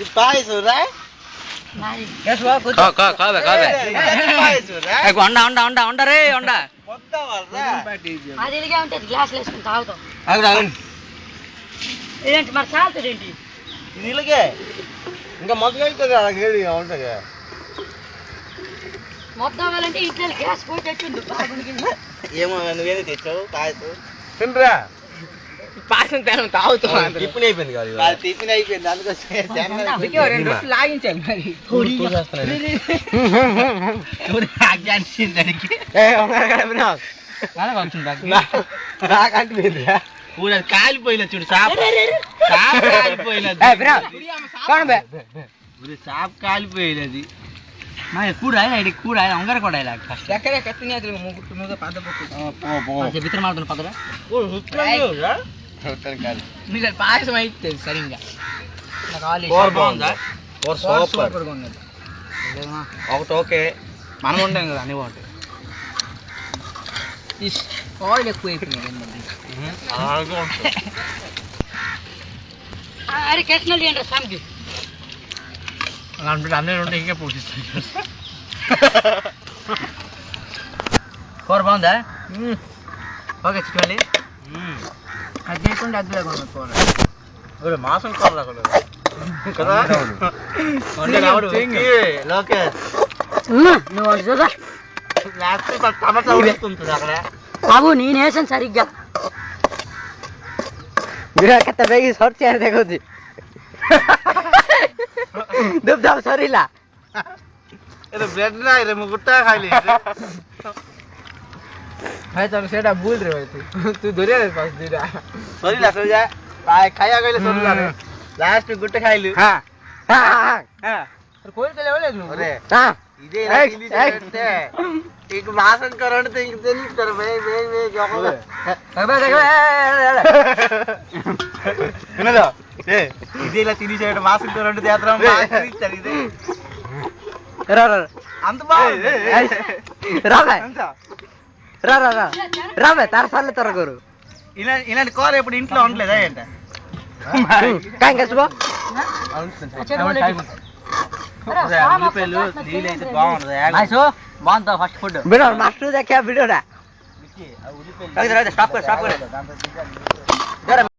price हो रहा है नहीं यस वो कुछ का पाइस हो रहा है एक अंडा रे अंडा మొత్తం వల్ల అది ఇలాగే ఉంటది గ్లాస్ వేసుకొని తాగుతాం ఆగు ఏంటి మరి సాల్తది ఏంటి ఇది ఇలాగే ఇంకా మొత్తం వెళ్తుంది అలా గేడి ఉంటది మొత్తం కావాలంటే ఇంట్లో గ్యాస్ పోయి తెచ్చిండు బాగుంది ఏమో నువ్వేది తెచ్చావు పాయసం తినరా పాసం తేను తాగుతాం టిఫిన్ అయిపోయింది కాదు అది టిఫిన్ అయిపోయింది అందుకోసం రెండు రోజులు లాగించాలి మరి పూర కాలిపోయిన చూడు సాప్ కాలిపోయినది సాప్ కాలిపోయినది ಕೂಡ ಕೂಡ ಹಂಗಾರ ಕೊಡ ಇಲ್ಲ ಯಾಕರೆ ಕತ್ತಿನಿ ಆದ್ರೆ ಮುಗುಟ್ಟು ಪಾದ ಬೇಕು ಬಿತ್ರ ಮಾಡ್ತಾನೆ ಪದರ నీకు పాయసం అయితే సరిగ్గా బాగుందా సూపర్ గా ఉన్నది ఒకటి ఓకే మనం ఉంటాం కదా అన్ని బాగుంటాయి ఆయిల్ ఎక్కువ అయిపోయింది అరే కృష్ణలు ఏంట్రా సాంకి అలాంటి అన్నీ ఉంటే ఇంకే పోషిస్తాను కూర బాగుందా ఓకే చికెన్ అది చేయకుండా అది లేకుండా కూర మాసం కూర కదా లోకేష్ నువ్వు చూదా లేకపోతే టమాటా ఉడుకుతుంది అక్కడ బాబు నేను వేసాను సరిగ్గా କେତେ ବେଗି ସରିଛି ଦେଖୁଛି ଦୁବଦାବ ସରିଲା এটা ব্রেড না রে মুকুটটা খাইলি ଭାଇ ତମେ ସେଇଟା ଭୁଲ ରେ ଭାଇ ତୁ ଧରିଆ ରେ ପାସ୍ ଦିଟା ସରିଲା ସରିଲା ଖାଇବା କହିଲେ ସରିଲା ରେ ଲାଷ୍ଟ ଗୋଟେ ଖାଇଲୁ ହଁ ହଁ ହଁ కోరికలే లేదు అరే ఇదే ఇక మాసం కరంటే ఇంక తెలియదు వినదా ఇదే ఇలా తినేసేట మాసం కరంటే చేద్దాం ఇదే అంత బాగుంది రావే తార సార్లు తొరగరు ఇలాంటి కూర ఇప్పుడు ఇంట్లో ఉండలేదా ఏంట ఉల్లిపాయలు నీళ్ళు అయితే బాగుంటుంది బాగుందా ఫస్ట్ ఫుడ్ బిడో మాస్టర్ దగ్గర బిడోరా స్టాప్